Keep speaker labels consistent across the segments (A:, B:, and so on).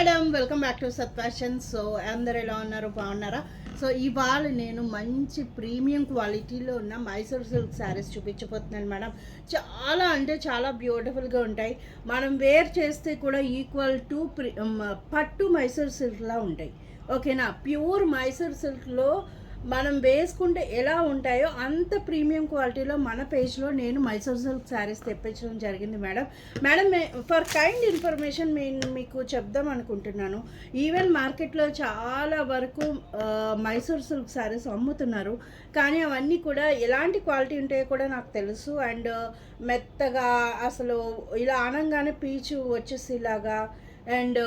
A: Madam, welcome back to సత్ fashion. So అందరు ఎలా ఉన్నారు, బాగున్నారా? సో ఇవాళ నేను మంచి ప్రీమియం క్వాలిటీలో ఉన్న మైసూర్ సిల్క్ శారీస్ చూపించబోతున్నాను మేడం. చాలా అంటే చాలా బ్యూటిఫుల్గా ఉంటాయి. మనం వేర్ చేస్తే కూడా ఈక్వల్ టు పట్టు మైసూర్ సిల్క్లా ఉంటాయి. ఓకేనా? ప్యూర్ మైసూర్ సిల్క్లో మనం వేసుకుంటే ఎలా ఉంటాయో అంత ప్రీమియం క్వాలిటీలో మన పేజ్లో నేను మైసూర్ సిల్క్ శారీస్ తెప్పించడం జరిగింది మేడం. ఫర్ కైండ్ ఇన్ఫర్మేషన్ మీకు చెప్దాం అనుకుంటున్నాను. ఈవెన్ మార్కెట్లో చాలా వరకు మైసూర్ సిల్క్ శారీస్ అమ్ముతున్నారు, కానీ అవన్నీ కూడా ఎలాంటి క్వాలిటీ ఉంటాయో కూడా నాకు తెలుసు. అండ్ మెత్తగా అసలు ఇలా అనగానే పీచు వచ్చేసేలాగా అండ్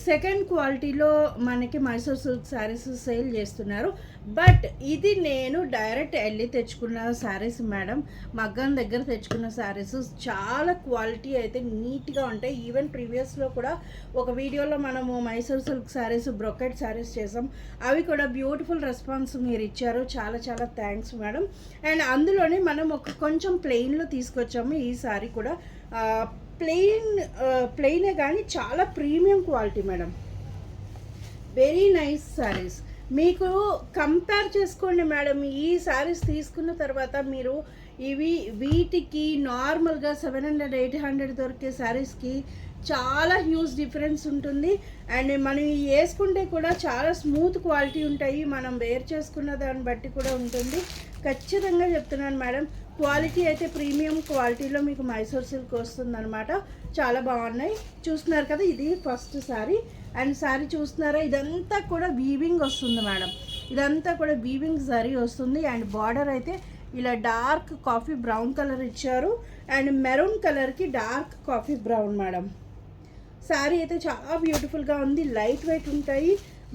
A: సెకండ్ క్వాలిటీలో మనకి మైసూర్ సిల్క్ శారీస్ సేల్ చేస్తున్నారు. బట్ ఇది నేను డైరెక్ట్ వెళ్ళి తెచ్చుకున్న శారీస్ మేడం, మగ్గం దగ్గర తెచ్చుకున్న శారీస్. చాలా క్వాలిటీ అయితే నీట్గా ఉంటాయి. ఈవెన్ ప్రీవియస్లో కూడా ఒక వీడియోలో మనము మైసూర్ సిల్క్ శారీస్, బ్రొకెట్ శారీస్ చేసాం. అవి కూడా బ్యూటిఫుల్ రెస్పాన్స్ మీరు ఇచ్చారు. చాలా చాలా థ్యాంక్స్ మేడం. అండ్ అందులోనే మనం కొంచెం ప్లెయిన్లో తీసుకొచ్చాము. ఈ శారీ కూడా ప్లెయినే కానీ చాలా premium quality madam. Very nice saris. మీకు కంపేర్ చేసుకోండి మేడం. ఈ శారీస్ తీసుకున్న తర్వాత మీరు వీటికి నార్మల్గా 700 800 దొరికే శారీస్కి చాలా హ్యూజ్ డిఫరెన్స్ ఉంటుంది. అండ్ మనం వేసుకుంటే కూడా చాలా స్మూత్ క్వాలిటీ ఉంటాయి. మనం వేర్ చేసుకున్న దాన్ని బట్టి కూడా ఉంటుంది. ఖచ్చితంగా చెప్తున్నాను మేడం, క్వాలిటీ అయితే ప్రీమియం క్వాలిటీలో మీకు మైసూర్ సిల్క్ వస్తుందన్నమాట. చాలా బాగున్నాయి. చూస్తున్నారు కదా, ఇది ఫస్ట్ శారీ. అండ్ శారీ చూస్తున్నారా, ఇదంతా కూడా వీవింగ్ వస్తుంది మేడం. ఇదంతా కూడా వీవింగ్ జరీ వస్తుంది. అండ్ బార్డర్ అయితే ఇలా డార్క్ కాఫీ బ్రౌన్ కలర్ ఇచ్చారు. అండ్ మెరూన్ కలర్కి dark coffee brown madam. Sari అయితే చాలా బ్యూటిఫుల్గా ఉంది. లైట్ వెయిట్ ఉంటాయి,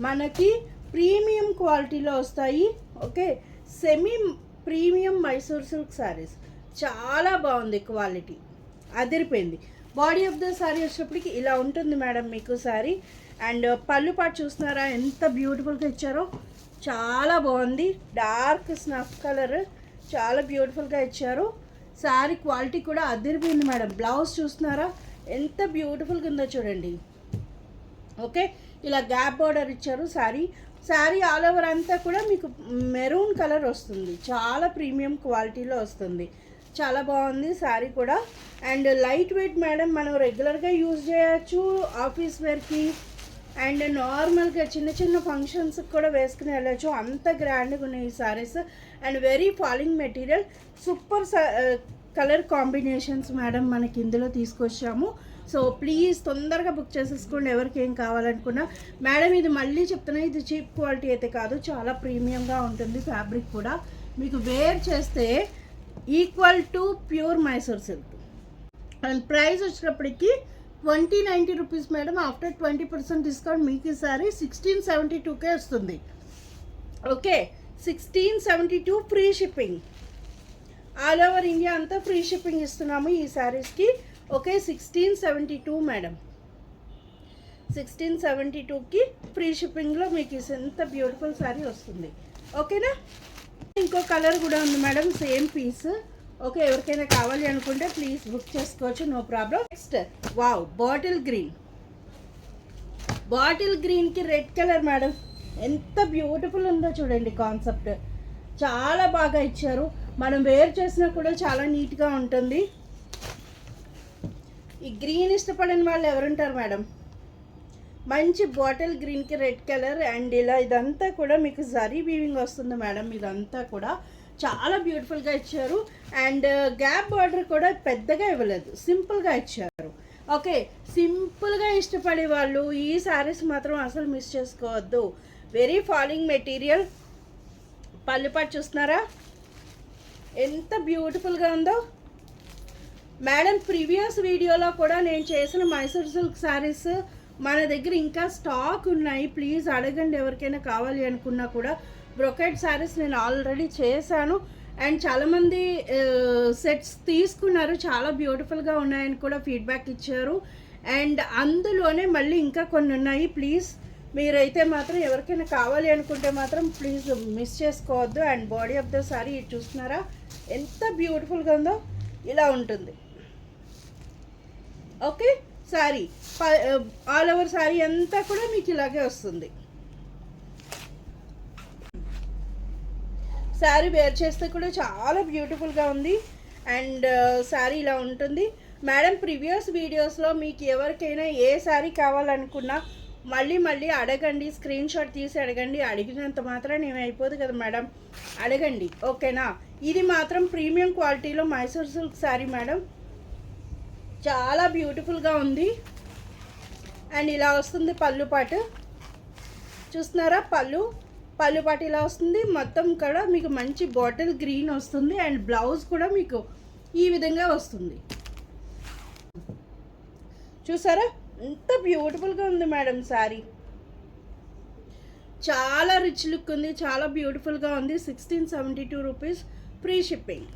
A: మనకి ప్రీమియం క్వాలిటీలో వస్తాయి. Okay, semi premium Mysore silk saris. చాలా బాగుంది, క్వాలిటీ అదిరిపోయింది. బాడీ ఆఫ్ ద శారీ వచ్చేటప్పటికి ఇలా ఉంటుంది మేడం మీకు శారీ. అండ్ పళ్ళు పాటు చూస్తున్నారా ఎంత బ్యూటిఫుల్గా ఇచ్చారో, చాలా బాగుంది. డార్క్ స్నఫ్ కలర్ చాలా బ్యూటిఫుల్గా ఇచ్చారు. శారీ క్వాలిటీ కూడా అదిరిపోయింది మేడం. బ్లౌజ్ చూస్తున్నారా ఎంత బ్యూటిఫుల్గా ఉందో చూడండి. ఓకే, ఇలా గ్యాప్ బార్డర్ ఇచ్చారు. శారీ ఆల్ ఓవర్ అంతా కూడా మీకు మెరూన్ కలర్ వస్తుంది. చాలా ప్రీమియం క్వాలిటీలో వస్తుంది. చాలా బాగుంది శారీ కూడా. అండ్ లైట్ వెయిట్ మేడం, మనం రెగ్యులర్గా యూజ్ చేయొచ్చు ఆఫీస్ వేర్కి. అండ్ నార్మల్గా చిన్న చిన్న ఫంక్షన్స్కి కూడా వేసుకుని వెళ్ళచ్చు. అంత గ్రాండ్గా ఉన్నాయి ఈ saris. And very falling material, super colour combinations madam మనకి ఇందులో తీసుకొచ్చాము. సో ప్లీజ్ తొందరగా బుక్ చేసేసుకోండి ఎవరికి ఏం కావాలనుకున్నా. మేడం ఇది మళ్ళీ చెప్తున్నా, ఇది చీప్ క్వాలిటీ అయితే కాదు, చాలా ప్రీమియంగా ఉంటుంది. ఫ్యాబ్రిక్ కూడా మీకు వేర్ చేస్తే equal to pure Mysore silk. And price వచ్చేటప్పటికి 2090 రూపీస్ మేడం. ఆఫ్టర్ 20% డిస్కౌంట్ మీకు ఈసారి 1672కే వస్తుంది. Okay, 1672 free shipping. All over India అంతా ఫ్రీ షిప్పింగ్ ఇస్తున్నాము ఈ శారీస్కి. Okay, 1672 madam. 1672కి ఫ్రీ షిప్పింగ్లో మీకు ఎంత బ్యూటిఫుల్ శారీ వస్తుంది. ఓకేనా? ఇంకో కలర్ కూడా ఉంది మేడం, సేమ్ పీస్. ఓకే, ఎవరికైనా కావాలి అనుకుంటే ప్లీజ్ బుక్ చేసుకోవచ్చు, no problem. Next, wow, bottle గ్రీన్కి రెడ్ కలర్ మేడం. ఎంత బ్యూటిఫుల్ ఉందో చూడండి. కాన్సెప్ట్ చాలా బాగా ఇచ్చారు. మనం వేర్ చేసినా కూడా చాలా నీట్గా ఉంటుంది. ఈ గ్రీన్ ఇష్టపడిన వాళ్ళు ఎవరుంటారు మేడం? మంచి బాటిల్ గ్రీన్కి రెడ్ కలర్. అండ్ ఇలా ఇదంతా కూడా మీకు జరీ వీవింగ్ వస్తుంది మేడం. ఇదంతా కూడా చాలా బ్యూటిఫుల్గా ఇచ్చారు. అండ్ గ్యాప్ బార్డర్ కూడా పెద్దగా ఇవ్వలేదు, సింపుల్గా ఇచ్చారు. ఓకే, సింపుల్గా ఇష్టపడే వాళ్ళు ఈ శారీస్ మాత్రం అసలు మిస్ చేసుకోవద్దు. Very falling material. పళ్ళు పాటు చూస్తున్నారా ఎంత బ్యూటిఫుల్గా ఉందో మేడం. ప్రీవియస్ వీడియోలో కూడా నేను చేసిన మైసూర్ సిల్క్ శారీస్ మన దగ్గర ఇంకా స్టాక్ ఉన్నాయి. ప్లీజ్ అడగండి ఎవరికైనా కావాలి అనుకున్నా కూడా. బ్రొకెట్ శారీస్ నేను ఆల్రెడీ చేశాను. అండ్ చాలామంది సెట్స్ తీసుకున్నారు, చాలా బ్యూటిఫుల్గా ఉన్నాయని కూడా ఫీడ్బ్యాక్ ఇచ్చారు. అండ్ అందులోనే మళ్ళీ ఇంకా కొన్ని ఉన్నాయి. ప్లీజ్ మీరైతే మాత్రం ఎవరికైనా కావాలి అనుకుంటే మాత్రం ప్లీజ్ మిస్ చేసుకోవద్దు. And body of the sari చూస్తున్నారా ఎంత బ్యూటిఫుల్గా ఉందో, ఇలా ఉంటుంది. Okay, sari all over sari అంతా కూడా మీకు ఇలాగే వస్తుంది. శారీ వేర్ చేస్తే కూడా చాలా బ్యూటిఫుల్గా ఉంది. అండ్ శారీ ఇలా ఉంటుంది మేడం. ప్రీవియస్ వీడియోస్లో మీకు ఎవరికైనా ఏ శారీ కావాలనుకున్నా మళ్ళీ మళ్ళీ అడగండి, స్క్రీన్ షాట్ తీసి అడగండి. అడిగినంత మాత్రం ఏమైపోదు కదా మేడం, అడగండి ఓకేనా. ఇది మాత్రం ప్రీమియం క్వాలిటీలో మైసూర్ సిల్క్ శారీ మేడం, చాలా బ్యూటిఫుల్గా ఉంది. అండ్ ఇలా వస్తుంది పళ్ళు పాటు, చూస్తున్నారా పళ్ళు పాటు ఇలా వస్తుంది. మొత్తం కూడా మీకు మంచి బాటిల్ గ్రీన్ వస్తుంది. అండ్ బ్లౌజ్ కూడా మీకు ఈ విధంగా వస్తుంది. చూసారా ఎంత బ్యూటిఫుల్గా ఉంది మేడం శారీ, చాలా రిచ్ లుక్ ఉంది, చాలా బ్యూటిఫుల్గా ఉంది. 1672 rupees free shipping.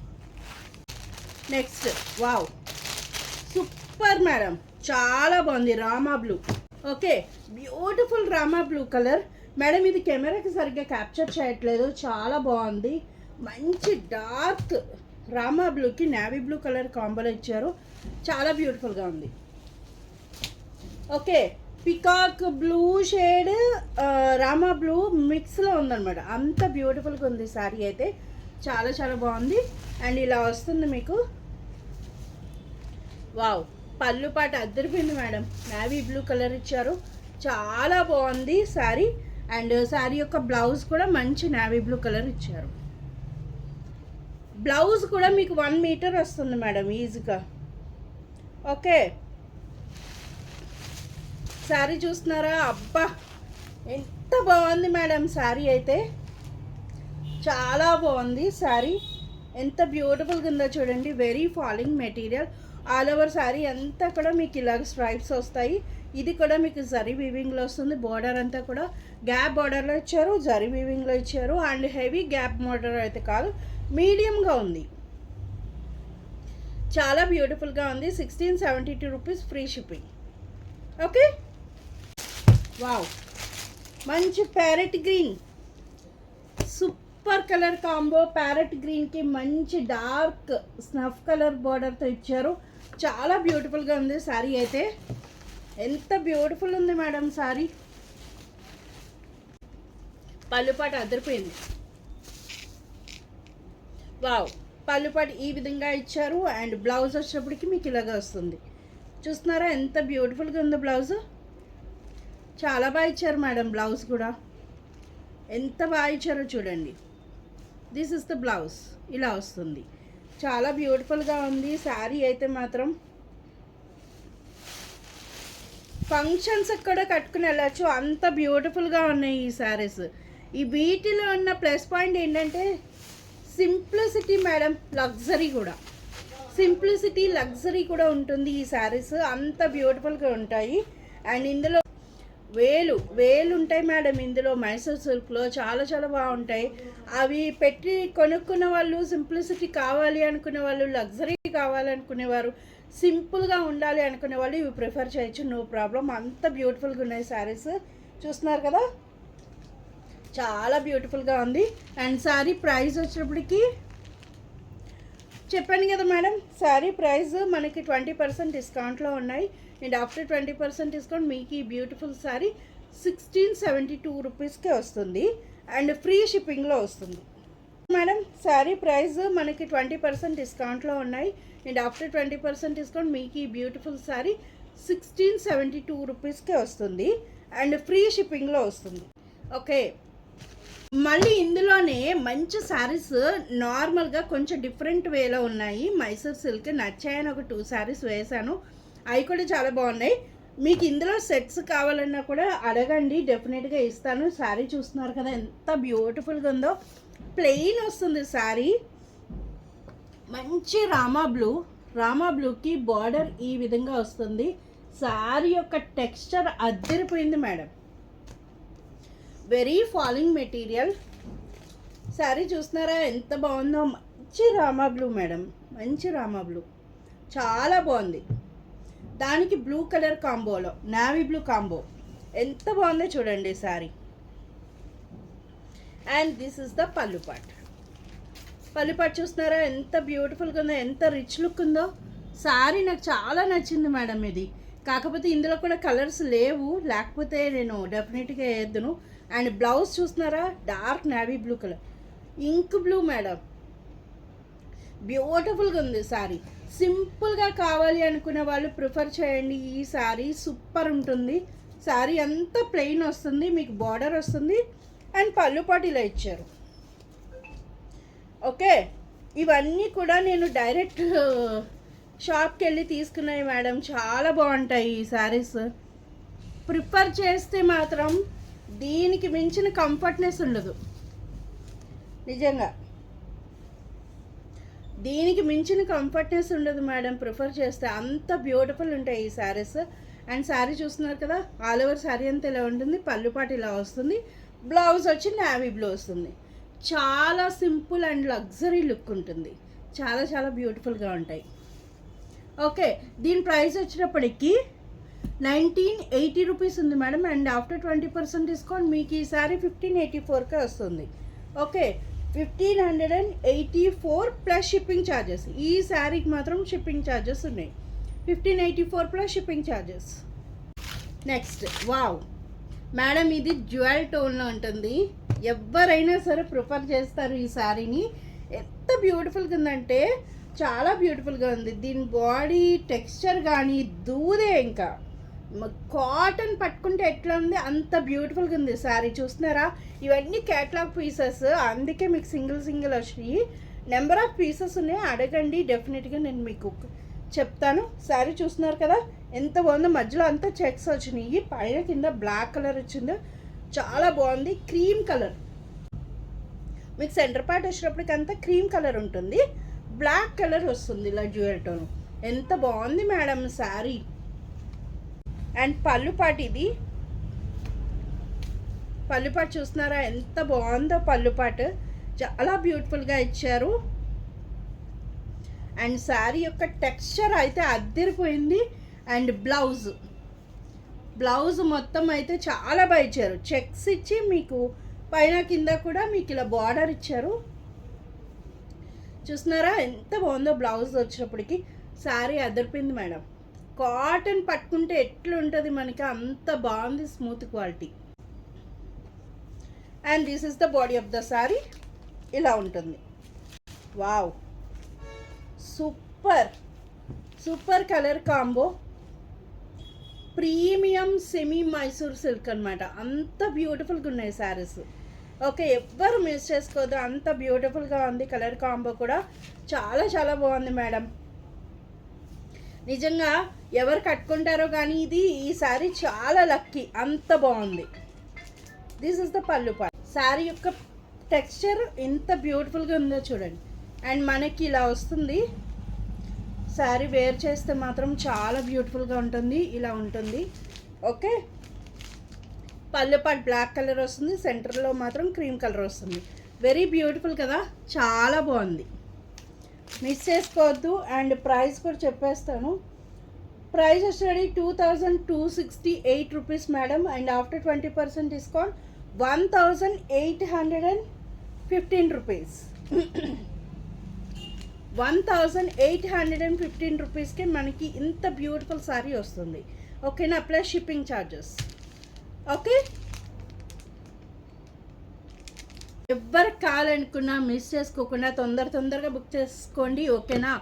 A: Next wow super madam, చాలా బాగుంది. Rama blue, okay beautiful Rama blue colour madam. ఇది కెమెరాకి సరిగ్గా క్యాప్చర్ చేయట్లేదు, చాలా బాగుంది. మంచి డార్క్ రామా బ్లూకి నేవీ బ్లూ కలర్ కాంబోలో ఇచ్చారు, చాలా బ్యూటిఫుల్గా ఉంది. ఓకే పికాక్ బ్లూ షేడ్ రామా బ్లూ మిక్స్లో ఉందన్నమాట, అంత బ్యూటిఫుల్గా ఉంది శారీ అయితే, చాలా చాలా బాగుంది. అండ్ ఇలా వస్తుంది మీకు. వావ్ పళ్ళు పాట అద్దరిపోయింది మేడం, నేవీ బ్లూ కలర్ ఇచ్చారు, చాలా బాగుంది శారీ. అండ్ శారీ యొక్క బ్లౌజ్ కూడా మంచి నేవీ బ్లూ కలర్ ఇచ్చారు. బ్లౌజ్ కూడా మీకు 1 మీటర్ వస్తుంది మేడం ఈజీగా. ఓకే శారీ చూస్తున్నారా, అబ్బా ఎంత బాగుంది మేడం శారీ అయితే, చాలా బాగుంది శారీ, ఎంత బ్యూటిఫుల్గా ఉందో చూడండి. Very falling material, all over sari అంతా కూడా మీకు ఇలాగ స్ట్రైప్స్ వస్తాయి. ఇది కూడా మీకు జరీ వీవింగ్లో వస్తుంది. బార్డర్ అంతా కూడా గ్యాప్ బార్డర్లో ఇచ్చారు, జరీ వీవింగ్లో ఇచ్చారు. అండ్ హెవీ గ్యాప్ బార్డర్ అయితే కాదు, మీడియంగా ఉంది, చాలా బ్యూటిఫుల్గా ఉంది. 1672 rupees free shipping. Okay wow మంచి parrot green, super colour combo. Parrot గ్రీన్కి మంచి డార్క్ స్నఫ్ కలర్ బార్డర్తో ఇచ్చారు, చాలా బ్యూటిఫుల్గా ఉంది శారీ అయితే. ఎంత బ్యూటిఫుల్ ఉంది మేడం శారీ, పళ్ళుపాటు అదిరిపోయింది. వావ్ పళ్ళుపాటు ఈ విధంగా ఇచ్చారు. అండ్ బ్లౌజ్ వచ్చేటప్పటికి మీకు ఇలాగా వస్తుంది, చూస్తున్నారా ఎంత బ్యూటిఫుల్గా ఉందో బ్లౌజ్, చాలా బాగా ఇచ్చారు మేడం. బ్లౌజ్ కూడా ఎంత బాగా ఇచ్చారో చూడండి. దిస్ ఇస్ ద బ్లౌజ్, ఇలా వస్తుంది, చాలా బ్యూటిఫుల్గా ఉంది శారీ అయితే మాత్రం. ఫంక్షన్స్ కూడా కట్టుకుని వెళ్ళచ్చు, అంత బ్యూటిఫుల్గా ఉన్నాయి ఈ శారీస్. ఈ వీటిలో ఉన్న ప్లస్ పాయింట్ ఏంటంటే సింప్లిసిటీ మేడం, లగ్జరీ కూడా, సింప్లిసిటీ లగ్జరీ కూడా ఉంటుంది ఈ శారీస్, అంత బ్యూటిఫుల్గా ఉంటాయి. అండ్ ఇందులో వేలు ఉంటాయి మేడం ఇందులో, మైసూర్ సిల్క్లో చాలా చాలా బాగుంటాయి. అవి పెట్టి కొనుక్కున్న వాళ్ళు సింప్లిసిటీ కావాలి అనుకునే వాళ్ళు, లగ్జరీ కావాలనుకునేవారు, సింపుల్గా ఉండాలి అనుకునే వాళ్ళు ఇవి ప్రిఫర్ చేయొచ్చు, నో ప్రాబ్లం. అంత బ్యూటిఫుల్గా ఉన్నాయి శారీస్, చూస్తున్నారు కదా చాలా బ్యూటిఫుల్గా ఉంది. అండ్ శారీ ప్రైస్ వచ్చేటప్పటికి చెప్పాను కదా మేడం, శారీ ప్రైస్ మనకి 20% డిస్కౌంట్లో ఉన్నాయి. అండ్ ఆఫ్టర్ 20% డిస్కౌంట్ మీకు ఈ బ్యూటిఫుల్ శారీ 1672 రూపీస్కే వస్తుంది. అండ్ ఫ్రీ షిప్పింగ్లో వస్తుంది మేడం. శారీ ప్రైస్ మనకి 20% డిస్కౌంట్లో ఉన్నాయి. అండ్ ఆఫ్టర్ 20% డిస్కౌంట్ మీకు ఈ బ్యూటిఫుల్ శారీ 1672 రూపీస్కే వస్తుంది. అండ్ ఫ్రీ షిప్పింగ్లో వస్తుంది. ఓకే మళ్ళీ ఇందులోనే మంచి శారీస్ నార్మల్గా కొంచెం డిఫరెంట్ వేలో ఉన్నాయి. మైసూర్ సిల్క్ నచ్చాయని ఒక 2 శారీస్ వేసాను, అవి కూడా చాలా బాగున్నాయి. మీకు ఇందులో సెట్స్ కావాలన్నా కూడా అడగండి, డెఫినెట్గా ఇస్తాను. శారీ చూస్తున్నారు కదా ఎంత బ్యూటిఫుల్గా ఉందో, ప్లెయిన్ వస్తుంది శారీ, మంచి రామా బ్లూకి బార్డర్ ఈ విధంగా వస్తుంది. శారీ యొక్క టెక్స్చర్ అద్దరిపోయింది madam, very falling material. Sari చూస్తున్నారా ఎంత బాగుందో, మంచి రామా బ్లూ మేడం, మంచి రామా బ్లూ, చాలా బాగుంది. దానికి బ్లూ కలర్ కాంబోలో నావీ బ్లూ కాంబో ఎంత బాగుందో చూడండి sari. And this is the pallu part చూస్తున్నారా ఎంత బ్యూటిఫుల్గా ఉందో, ఎంత రిచ్ లుక్ ఉందో. శారీ నాకు చాలా నచ్చింది మేడం. ఇది కాకపోతే ఇందులో కూడా కలర్స్ లేవు, లేకపోతే నేను డెఫినెట్గా వేద్దును. అండ్ బ్లౌజ్ చూస్తున్నారా, dark navy blue colour, ink blue madam, బ్యూటిఫుల్గా ఉంది శారీ. సింపుల్గా కావాలి అనుకునే వాళ్ళు ప్రిఫర్ చేయండి. ఈ శారీ సూపర్ ఉంటుంది. శారీ అంతా ప్లెయిన్ వస్తుంది, మీకు బార్డర్ వస్తుంది అండ్ పళ్ళు పాటు ఇలా ఇచ్చారు. ఓకే, ఇవన్నీ కూడా నేను డైరెక్ట్ షాప్కి వెళ్ళి తీసుకున్నాయి మేడం. చాలా బాగుంటాయి ఈ శారీస్. ప్రిఫర్ చేస్తే మాత్రం దీనికి మించిన కంఫర్ట్నెస్ ఉండదు, నిజంగా దీనికి మించిన కంఫర్ట్నెస్ ఉండదు మేడం. ప్రిఫర్ చేస్తే అంత బ్యూటిఫుల్ ఉంటాయి ఈ శారీస్. అండ్ శారీ చూస్తున్నారు కదా, ఆల్ ఓవర్ శారీ అంతా ఇలా ఉంటుంది, పళ్ళు పాటు ఇలా వస్తుంది, బ్లౌజ్ వచ్చి నేవీ బ్లూ వస్తుంది. చాలా సింపుల్ అండ్ లగ్జరీ లుక్ ఉంటుంది. చాలా చాలా బ్యూటిఫుల్గా ఉంటాయి. ఓకే, దీని ప్రైస్ వచ్చేటప్పటికి 1980 రూపీస్ ఉంది మేడం. అండ్ ఆఫ్టర్ 20% డిస్కౌంట్ మీకు ఈ శారీ 1584కే వస్తుంది. Okay, 1584 plus shipping charges. ఈ శారీకి మాత్రం షిప్పింగ్ ఛార్జెస్ ఉన్నాయి. 1584 plus shipping charges. Next, wow madam, ఇది జ్యువెల్ టోన్లో ఉంటుంది. ఎవరైనా సరే ప్రిఫర్ చేస్తారు ఈ శారీని. ఎంత బ్యూటిఫుల్గా ఉందంటే చాలా బ్యూటిఫుల్గా ఉంది. దీని బాడీ టెక్స్చర్ కానీ దూదే, ఇంకా కాటన్ పట్టుకుంటే ఎట్లా ఉంది అంత బ్యూటిఫుల్గా ఉంది శారీ. చూస్తున్నారా, ఇవన్నీ క్యాటలాగ్ పీసెస్, అందుకే మీకు సింగిల్ వచ్చినాయి. నెంబర్ ఆఫ్ పీసెస్ ఉన్నాయి, అడగండి, డెఫినెట్గా నేను మీకు చెప్తాను. శారీ చూస్తున్నారు కదా ఎంత బాగుందో, మధ్యలో అంతా చెక్స్ వచ్చినాయి, పైన కింద బ్లాక్ కలర్ వచ్చిందో చాలా బాగుంది. క్రీమ్ కలర్, మీకు సెంటర్ పార్ట్ వచ్చినప్పటికి అంతా క్రీమ్ కలర్ ఉంటుంది, బ్లాక్ కలర్ వస్తుంది ఇలా జ్యువెల్ టోన్. ఎంత బాగుంది మేడం శారీ. అండ్ పళ్ళు పాటు, ఇది పళ్ళు పాటు చూస్తున్నారా ఎంత బాగుందో, పళ్ళు పాటు చాలా బ్యూటిఫుల్గా ఇచ్చారు. అండ్ శారీ యొక్క టెక్స్చర్ అయితే అద్దరిపోయింది. అండ్ బ్లౌజ్ మొత్తం అయితే చాలా బాగా ఇచ్చారు, చెక్స్ ఇచ్చి మీకు పైన కింద కూడా మీకు ఇలా బార్డర్ ఇచ్చారు. చూస్తున్నారా ఎంత బాగుందో బ్లౌజ్ వచ్చినప్పటికి. శారీ అద్దరిపోయింది మేడం. కాటన్ పట్టుకుంటే ఎట్లా ఉంటుంది మనకి అంత బాగుంది, smooth quality. And this is the body of the sari, ఇలా ఉంటుంది. Wow, super colour combo, premium semi Mysore silk అనమాట. అంత బ్యూటిఫుల్గా ఉన్నాయి శారీస్. ఓకే, ఎవ్వరు మిస్ చేసుకోవద్దు, అంత బ్యూటిఫుల్గా ఉంది. కలర్ కాంబో కూడా చాలా చాలా బాగుంది మేడం. నిజంగా ఎవరు కట్టుకుంటారో కానీ ఈ శారీ చాలా లక్కీ, అంత బాగుంది. This is the pallu part. Sari యొక్క టెక్స్చర్ ఎంత బ్యూటిఫుల్గా ఉందో చూడండి. అండ్ మనకి ఇలా వస్తుంది శారీ, వేర్ చేస్తే మాత్రం చాలా బ్యూటిఫుల్గా ఉంటుంది, ఇలా ఉంటుంది. ఓకే, పళ్ళు పాటు బ్లాక్ కలర్ వస్తుంది, సెంటర్లో మాత్రం క్రీమ్ కలర్ వస్తుంది. వెరీ బ్యూటిఫుల్ కదా, చాలా బాగుంది, మిస్ చేసుకోవద్దు. అండ్ ప్రైస్ కూడా చెప్పేస్తాను. ప్రైస్ వచ్చేది 2268 rupees madam. And after 20% discount 1815 rupees. 1815 రూపీస్కి మనకి ఇంత బ్యూటిఫుల్ శారీ వస్తుంది. ఓకేనా, ప్లస్ షిప్పింగ్ ఛార్జెస్. ఓకే, ఎవ్వరికి కావాలనుకున్నా మిస్ చేసుకోకుండా తొందరగా బుక్ చేసుకోండి. ఓకేనా,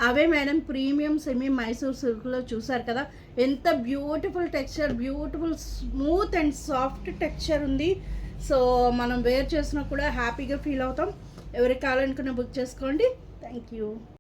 A: అవే మేడం ప్రీమియం సెమీ మైసూర్ సిల్క్లో చూసారు కదా ఎంత beautiful texture, beautiful smooth and soft texture ఉంది. సో మనం వేర్ చేసినా కూడా హ్యాపీగా ఫీల్ అవుతాం. ఎవరికి కావాలనుకున్నా బుక్ చేసుకోండి. Thank you.